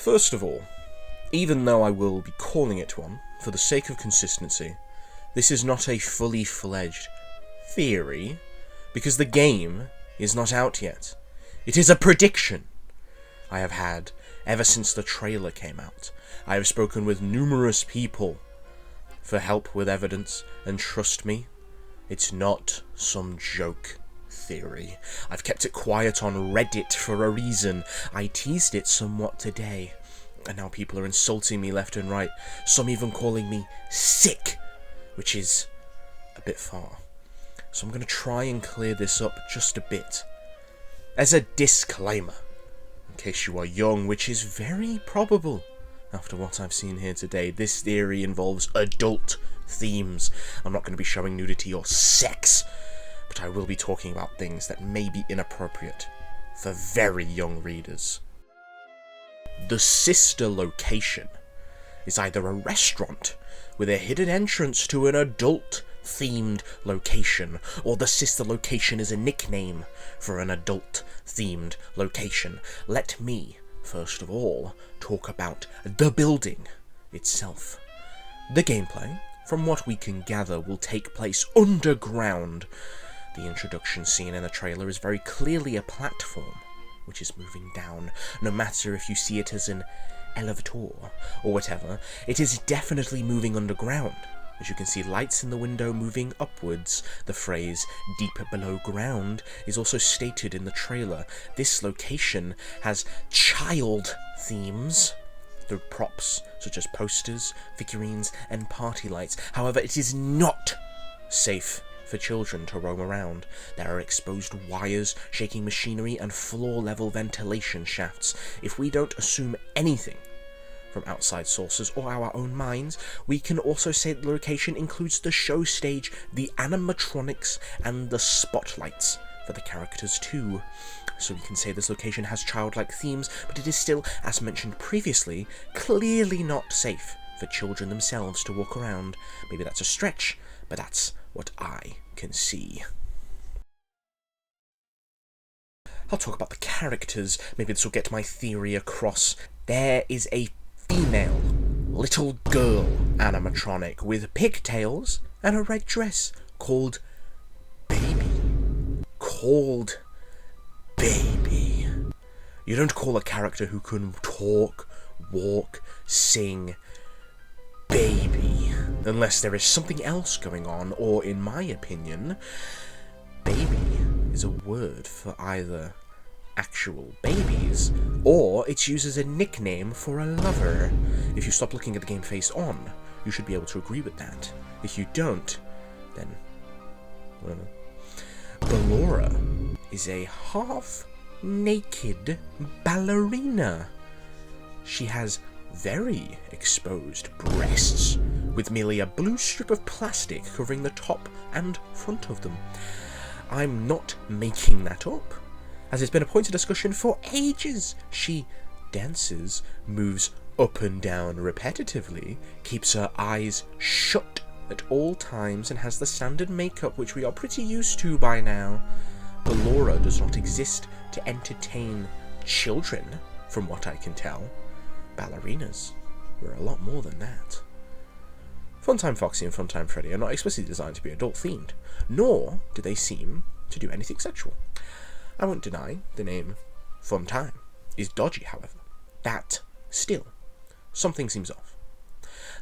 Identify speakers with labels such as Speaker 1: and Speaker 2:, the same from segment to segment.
Speaker 1: First of all, even though I will be calling it one, for the sake of consistency, this is not a fully fledged theory, because the game is not out yet. It is a prediction I have had ever since the trailer came out. I have spoken with numerous people for help with evidence, and trust me, it's not some joke theory. I've kept it quiet on Reddit for a reason. I teased it somewhat today, and now people are insulting me left and right, some even calling me sick, which is a bit far. So I'm going to try and clear this up just a bit. As a disclaimer, in case you are young, which is very probable after what I've seen here today, this theory involves adult themes. I'm not going to be showing nudity or sex, but I will be talking about things that may be inappropriate for very young readers. The sister location is either a restaurant with a hidden entrance to an adult-themed location, or the sister location is a nickname for an adult-themed location. Let me, first of all, talk about the building itself. The gameplay, from what we can gather, will take place underground. The introduction scene in the trailer is very clearly a platform, which is moving down. No matter if you see it as an elevator or whatever, it is definitely moving underground. As you can see, lights in the window moving upwards. The phrase "deep below ground" is also stated in the trailer. This location has child themes through props such as posters, figurines, and party lights. However, it is not safe for children to roam around. There are exposed wires, shaking machinery, and floor-level ventilation shafts. If we don't assume anything from outside sources or our own minds, we can also say the location includes the show stage, the animatronics, and the spotlights for the characters too. So we can say this location has childlike themes, but it is still, as mentioned previously, clearly not safe for children themselves to walk around. Maybe that's a stretch, but that's what I can see. I'll talk about the characters. Maybe this will get my theory across. There is a female little girl animatronic with pigtails and a red dress called Baby. You don't call a character who can talk, walk, sing, Baby, unless there is something else going on, or in my opinion, baby is a word for either actual babies, or it's used as a nickname for a lover. If you stop looking at the game face on, you should be able to agree with that. If you don't, then, well, Ballora is a half-naked ballerina. She has very exposed breasts, with merely a blue strip of plastic covering the top and front of them. I'm not making that up, as it's been a point of discussion for ages. She dances, moves up and down repetitively, keeps her eyes shut at all times, and has the standard makeup which we are pretty used to by now. Ballora does not exist to entertain children, from what I can tell. Ballerinas were a lot more than that. Funtime Foxy and Funtime Freddy are not explicitly designed to be adult-themed, nor do they seem to do anything sexual. I won't deny the name Funtime is dodgy, however. That, still, something seems off.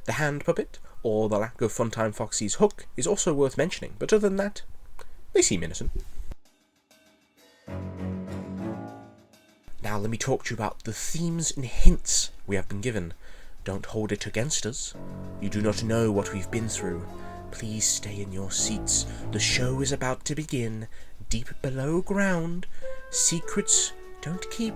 Speaker 1: The hand puppet, or the lack of Funtime Foxy's hook, is also worth mentioning, but other than that, they seem innocent. Now let me talk to you about the themes and hints we have been given. Don't hold it against us. You do not know what we've been through. Please stay in your seats. The show is about to begin. Deep below ground. Secrets don't keep.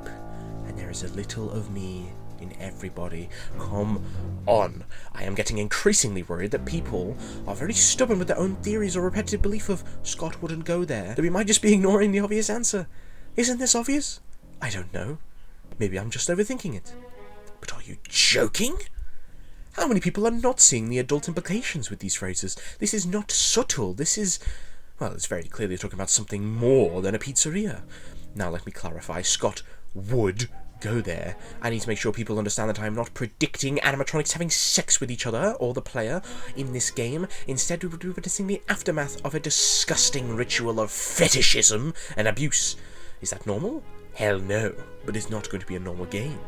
Speaker 1: And there is a little of me in everybody. Come on. I am getting increasingly worried that people are very stubborn with their own theories or repetitive belief of Scott wouldn't go there, that we might just be ignoring the obvious answer. Isn't this obvious? I don't know. Maybe I'm just overthinking it. But are you joking? How many people are not seeing the adult implications with these phrases? This is not subtle. This is... well, it's very clearly talking about something more than a pizzeria. Now let me clarify. Scott would go there. I need to make sure people understand that I'm not predicting animatronics having sex with each other or the player in this game. Instead, we will be witnessing the aftermath of a disgusting ritual of fetishism and abuse. Is that normal? Hell no. But it's not going to be a normal game.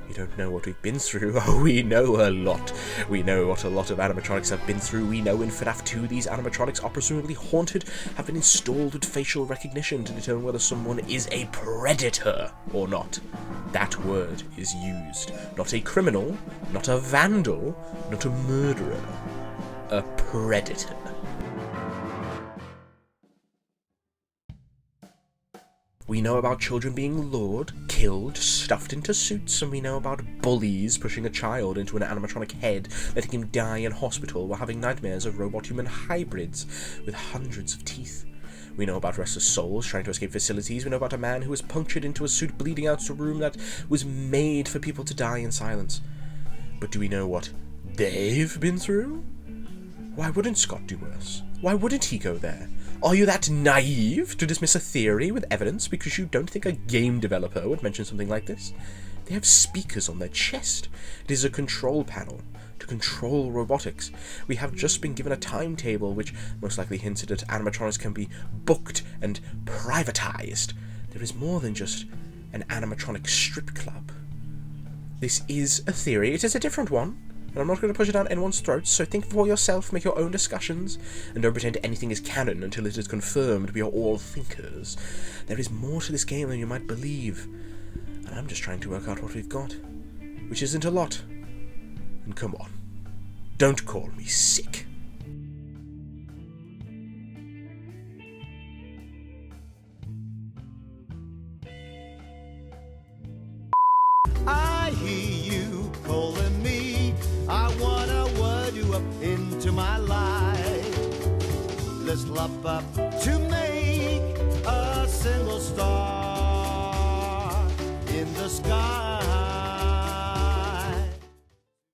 Speaker 1: You don't know what we've been through. Oh, we know a lot. We know what a lot of animatronics have been through. We know in FNAF 2 these animatronics are presumably haunted, have been installed with facial recognition to determine whether someone is a predator or not. That word is used. Not a criminal, not a vandal, not a murderer. A predator. We know about children being lured, killed, stuffed into suits, and we know about bullies pushing a child into an animatronic head, letting him die in hospital while having nightmares of robot-human hybrids with hundreds of teeth. We know about restless souls trying to escape facilities. We know about a man who was punctured into a suit bleeding out to a room that was made for people to die in silence. But do we know what they've been through? Why wouldn't Scott do worse? Why wouldn't he go there? Are you that naive to dismiss a theory with evidence because you don't think a game developer would mention something like this? They have speakers on their chest. It is a control panel to control robotics. We have just been given a timetable which most likely hinted at animatronics can be booked and privatized. There is more than just an animatronic strip club. This is a theory. It is a different one. And I'm not going to push it down anyone's throats, so think for yourself, make your own discussions, and don't pretend anything is canon until it is confirmed. We are all thinkers. There is more to this game than you might believe, and I'm just trying to work out what we've got, which isn't a lot. And come on, don't call me sick.
Speaker 2: I hear you calling me. I wanna word you up into my life. Let's love up to make a single star in the sky.